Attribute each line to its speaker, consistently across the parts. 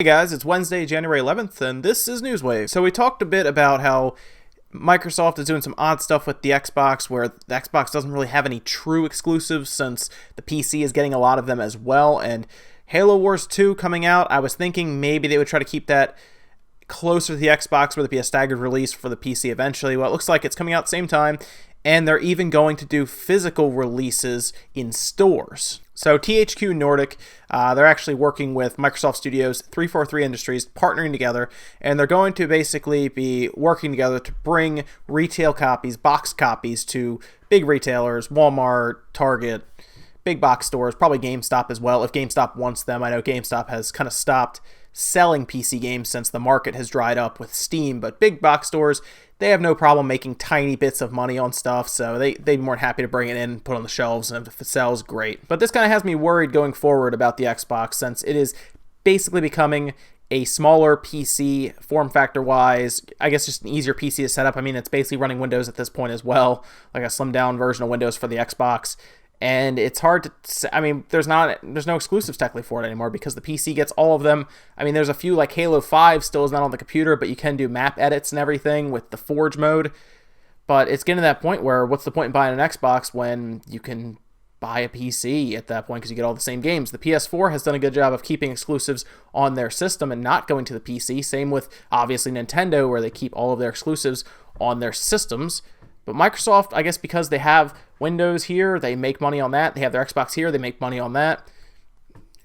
Speaker 1: Hey guys, it's Wednesday, January 11th, and this is Newswave. So we talked a bit about how Microsoft is doing some odd stuff with the Xbox, where the Xbox doesn't really have any true exclusives since the PC is getting a lot of them as well, and Halo Wars 2 coming out, I was thinking maybe they would try to keep that closer to the Xbox, where there'd be a staggered release for the PC eventually. Well, it looks like it's coming out at the same time, and they're even going to do physical releases in stores. So THQ Nordic, they're actually working with Microsoft Studios, 343 Industries, partnering together, and they're going to basically be working together to bring retail copies, box copies, to big retailers, Walmart, Target, big box stores, probably GameStop as well, if GameStop wants them. I know GameStop has kind of stopped selling PC games since the market has dried up with Steam, but big box stores, they have no problem making tiny bits of money on stuff, so they're more than happy to bring it in, put it on the shelves, and if it sells, great. But this kind of has me worried going forward about the Xbox, since it is basically becoming a smaller PC, form factor-wise. I guess just an easier PC to set up. I mean, it's basically running Windows at this point as well, like a slimmed-down version of Windows for the Xbox. And it's hard to, I mean, there's no exclusives technically for it anymore because the PC gets all of them. I mean, there's a few, like Halo 5 still is not on the computer, but you can do map edits and everything with the Forge mode. But it's getting to that point where what's the point in buying an Xbox when you can buy a PC at that point because you get all the same games. The PS4 has done a good job of keeping exclusives on their system and not going to the PC. Same with, obviously, Nintendo, where they keep all of their exclusives on their systems. But Microsoft, I guess because they have Windows here, they make money on that. They have their Xbox here, they make money on that.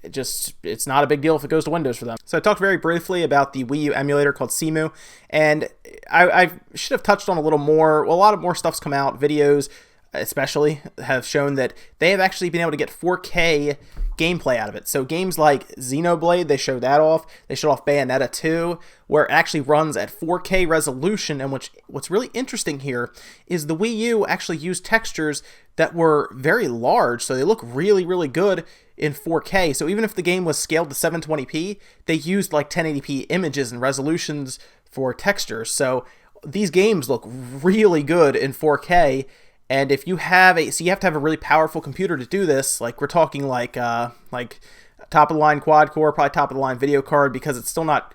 Speaker 1: It's not a big deal if it goes to Windows for them. So I talked very briefly about the Wii U emulator called CEMU, and I should have touched on a little more. Well, a lot of more stuff's come out. Videos, especially, have shown that they have actually been able to get 4K gameplay out of it. So games like Xenoblade, they showed that off. They showed off Bayonetta 2, where it actually runs at 4K resolution. And what's really interesting here is the Wii U actually used textures that were very large, so they look really, really good in 4K. So even if the game was scaled to 720p, they used like 1080p images and resolutions for textures. So these games look really good in 4K. And if you have so you have to have a really powerful computer to do this. Like we're talking like top of the line quad core, probably top of the line video card, because it's still not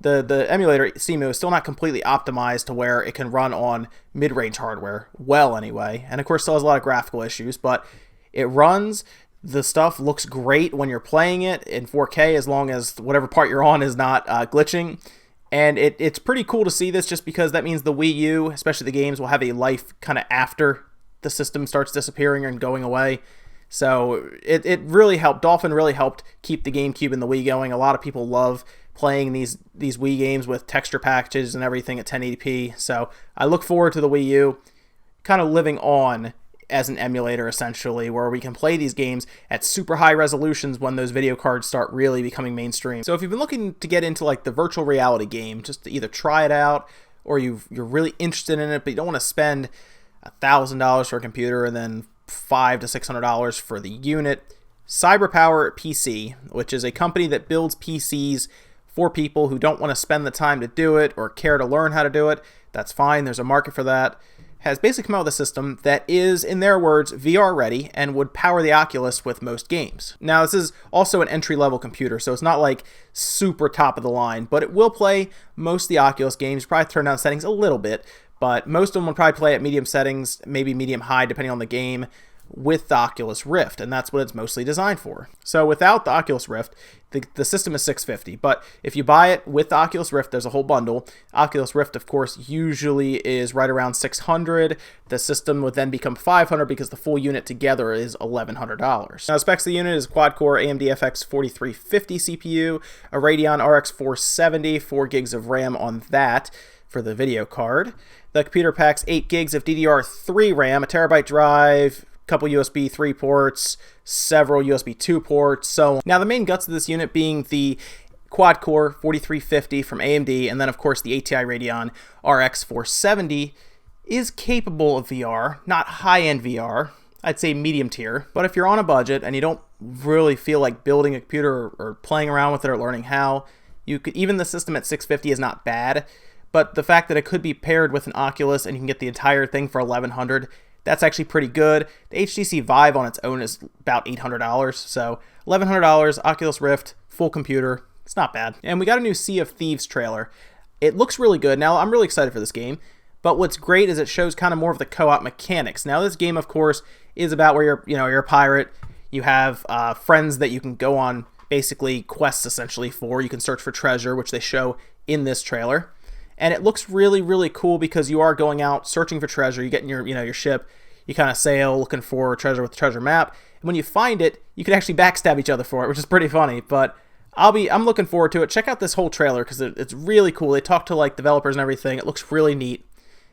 Speaker 1: the emulator CEMU is still not completely optimized to where it can run on mid-range hardware. Well, anyway, and of course still has a lot of graphical issues, but it runs. The stuff looks great when you're playing it in 4K, as long as whatever part you're on is not glitching. And it's pretty cool to see this, just because that means the Wii U, especially the games, will have a life kind of after the system starts disappearing and going away. So it really helped. Dolphin really helped keep the GameCube and the Wii going. A lot of people love playing these Wii games with texture packages and everything at 1080p. So I look forward to the Wii U kind of living on as an emulator, essentially, where we can play these games at super high resolutions when those video cards start really becoming mainstream. So if you've been looking to get into like the virtual reality game, just to either try it out, or you're really interested in it, but you don't want to spend $1,000 for a computer and then $500 to $600 for the unit, CyberPower PC, which is a company that builds PCs for people who don't want to spend the time to do it or care to learn how to do it. That's fine. There's a market for that. Has basically come out with a system that is, in their words, VR ready and would power the Oculus with most games. Now, this is also an entry-level computer, so it's not like super top of the line, but it will play most of the Oculus games. Probably turn down settings a little bit, but most of them will probably play at medium settings, maybe medium-high, depending on the game, with the Oculus Rift, and that's what it's mostly designed for. So without the Oculus Rift, the system is $650, but if you buy it with the Oculus Rift, there's a whole bundle. Oculus Rift, of course, usually is right around $600. The system would then become $500 because the full unit together is $1,100. Now, specs of the unit is quad-core AMD FX 4350 CPU, a Radeon RX 470, 4 gigs of RAM on that for the video card. The computer packs 8 gigs of DDR3 RAM, a terabyte drive, couple USB 3 ports, several USB 2 ports, so on. Now the main guts of this unit being the quad-core 4350 from AMD, and then of course the ATI Radeon RX 470 is capable of VR, not high-end VR, I'd say medium tier, but if you're on a budget and you don't really feel like building a computer or playing around with it or learning how, you could, even the system at $650 is not bad, but the fact that it could be paired with an Oculus and you can get the entire thing for $1,100, that's actually pretty good. The HTC Vive on its own is about $800, so $1,100, Oculus Rift, full computer, It's not bad. And we got a new Sea of Thieves trailer. It looks really good. Now, I'm really excited for this game, but what's great is it shows kind of more of the co-op mechanics. Now, this game, of course, is about where you're a pirate. You have friends that you can go on basically quests essentially for. You can search for treasure, which they show in this trailer. And it looks really, really cool because you are going out searching for treasure. You get in your ship, you kind of sail looking for treasure with the treasure map. And when you find it, you can actually backstab each other for it, which is pretty funny. But I'm looking forward to it. Check out this whole trailer because it's really cool. They talk to like developers and everything. It looks really neat.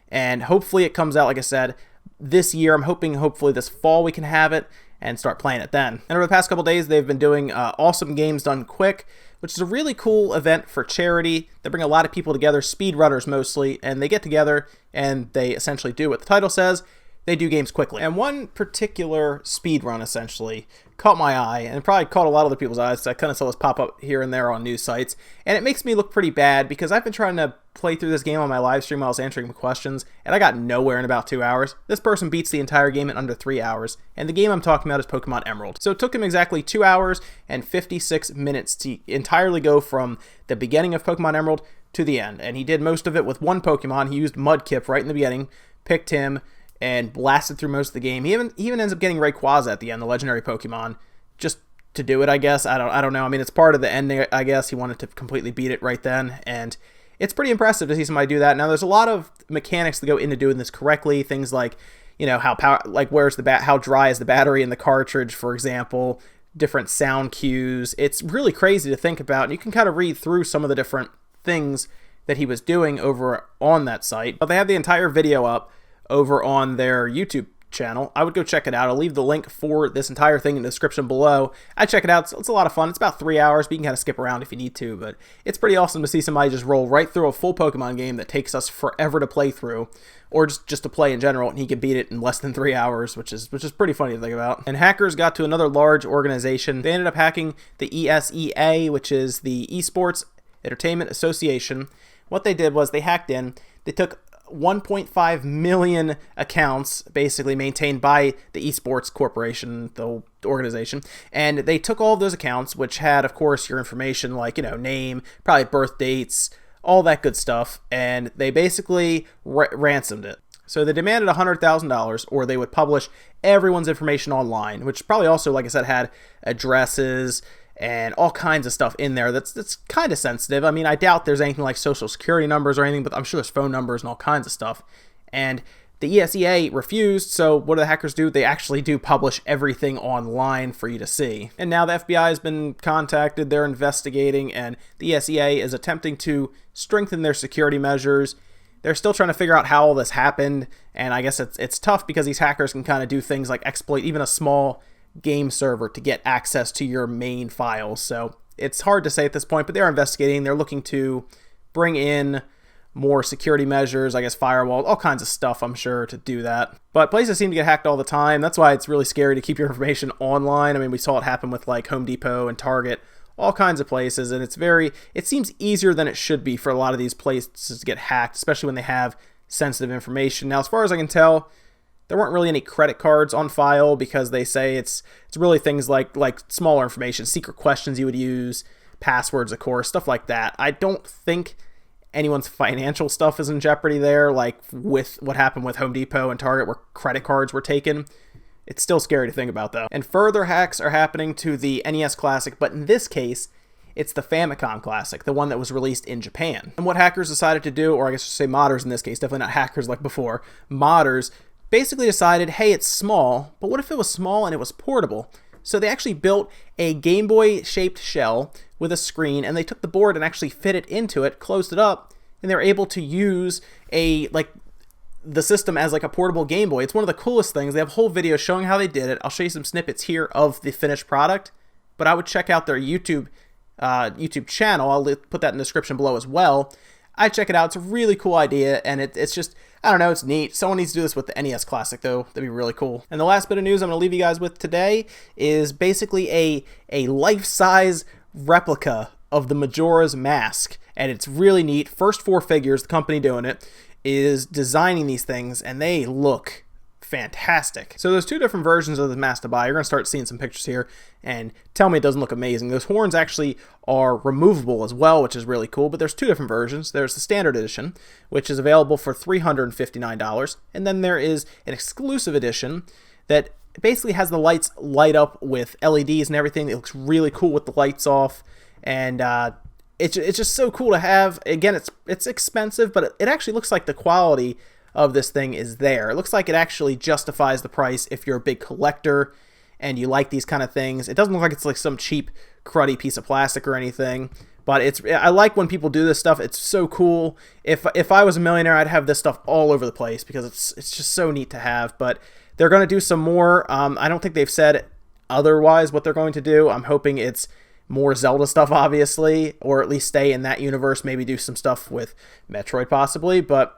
Speaker 1: And hopefully it comes out, like I said, this year. I'm hopefully this fall we can have it and start playing it then. And over the past couple days, they've been doing Awesome Games Done Quick, which is a really cool event for charity. They bring a lot of people together, speedrunners mostly, and they get together and they essentially do what the title says. They do games quickly. And one particular speedrun essentially caught my eye, and probably caught a lot of other people's eyes. So I kind of saw this pop up here and there on news sites. And it makes me look pretty bad because I've been trying to play through this game on my live stream while I was answering questions, and I got nowhere in about 2 hours. This person beats the entire game in under 3 hours, and the game I'm talking about is Pokemon Emerald. So it took him exactly 2 hours and 56 minutes to entirely go from the beginning of Pokemon Emerald to the end. And he did most of it with one Pokemon. He used Mudkip right in the beginning, picked him, and blasted through most of the game. He even ends up getting Rayquaza at the end, the legendary Pokemon, just to do it, I guess. I don't know. I mean, it's part of the ending, I guess. He wanted to completely beat it right then, and it's pretty impressive to see somebody do that. Now, there's a lot of mechanics that go into doing this correctly. Things like, how how dry is the battery in the cartridge, for example, different sound cues. It's really crazy to think about, and you can kind of read through some of the different things that he was doing over on that site. But they have the entire video up over on their YouTube channel. I would go check it out. I'll leave the link for this entire thing in the description below. I check it out. It's a lot of fun. It's about 3 hours, but you can kind of skip around if you need to, but it's pretty awesome to see somebody just roll right through a full Pokemon game that takes us forever to play through, or just to play in general, and he can beat it in less than 3 hours, which is pretty funny to think about. And hackers got to another large organization. They ended up hacking the ESEA, which is the Esports Entertainment Association. What they did was they hacked in. They took 1.5 million accounts basically maintained by the Esports Corporation, the organization, and they took all of those accounts, which had, of course, your information like, name, probably birth dates, all that good stuff, and they basically ransomed it. So they demanded $100,000 or they would publish everyone's information online, which probably also, like I said, had addresses and all kinds of stuff in there that's kind of sensitive. I mean, I doubt there's anything like social security numbers or anything, but I'm sure there's phone numbers and all kinds of stuff. And the ESEA refused, so what do the hackers do? They actually do publish everything online for you to see. And now the FBI has been contacted, they're investigating, and the ESEA is attempting to strengthen their security measures. They're still trying to figure out how all this happened, and I guess it's tough because these hackers can kind of do things like exploit even a small game server to get access to your main files. So it's hard to say at this point, but they're investigating. They're looking to bring in more security measures, I guess firewall, all kinds of stuff, I'm sure, to do that. But places seem to get hacked all the time. That's why it's really scary to keep your information online. I mean, we saw it happen with like Home Depot and Target, all kinds of places, and it seems easier than it should be for a lot of these places to get hacked, especially when they have sensitive information. Now, as far as I can tell, there weren't really any credit cards on file because they say it's really things like smaller information, secret questions you would use, passwords, of course, stuff like that. I don't think anyone's financial stuff is in jeopardy there, like with what happened with Home Depot and Target where credit cards were taken. It's still scary to think about, though. And further hacks are happening to the NES Classic, but in this case, it's the Famicom Classic, the one that was released in Japan. And what hackers decided to do, or I guess I should say modders in this case, definitely not hackers like before, modders basically decided, hey, it's small, but what if it was small and it was portable? So they actually built a Gameboy shaped shell with a screen, and they took the board and actually fit it into it, closed it up, and they were able to use the system as like a portable Game Boy. It's one of the coolest things. They have a whole video showing how they did it. I'll show you some snippets here of the finished product, but I would check out their YouTube channel. I'll put that in the description below as well. I'd check it out. It's a really cool idea, and it's just, I don't know, it's neat. Someone needs to do this with the NES Classic, though. That'd be really cool. And the last bit of news I'm going to leave you guys with today is basically a life-size replica of the Majora's Mask, and it's really neat. First 4 figures, the company doing it, is designing these things, and they look fantastic. So there's two different versions of the mask to buy. You're going to start seeing some pictures here and tell me it doesn't look amazing. Those horns actually are removable as well, which is really cool, but there's two different versions. There's the standard edition, which is available for $359, and then there is an exclusive edition that basically has the lights light up with LEDs and everything. It looks really cool with the lights off, and it's just so cool to have. Again, it's expensive, but it actually looks like the quality of this thing is there. It looks like it actually justifies the price if you're a big collector and you like these kind of things. It doesn't look like it's like some cheap, cruddy piece of plastic or anything, but I like when people do this stuff. It's so cool. If I was a millionaire, I'd have this stuff all over the place because it's just so neat to have. But they're going to do some more. I don't think they've said otherwise what they're going to do. I'm hoping it's more Zelda stuff, obviously, or at least stay in that universe, maybe do some stuff with Metroid possibly, but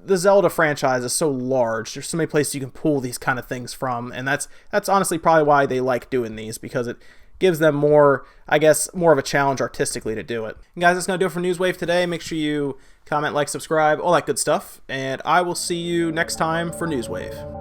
Speaker 1: the Zelda franchise is so large. There's so many places you can pull these kind of things from, and that's honestly probably why they like doing these, because it gives them more, I guess, more of a challenge artistically to do it. And guys, that's going to do it for Newswave today. Make sure you comment, like, subscribe, all that good stuff, and I will see you next time for Newswave.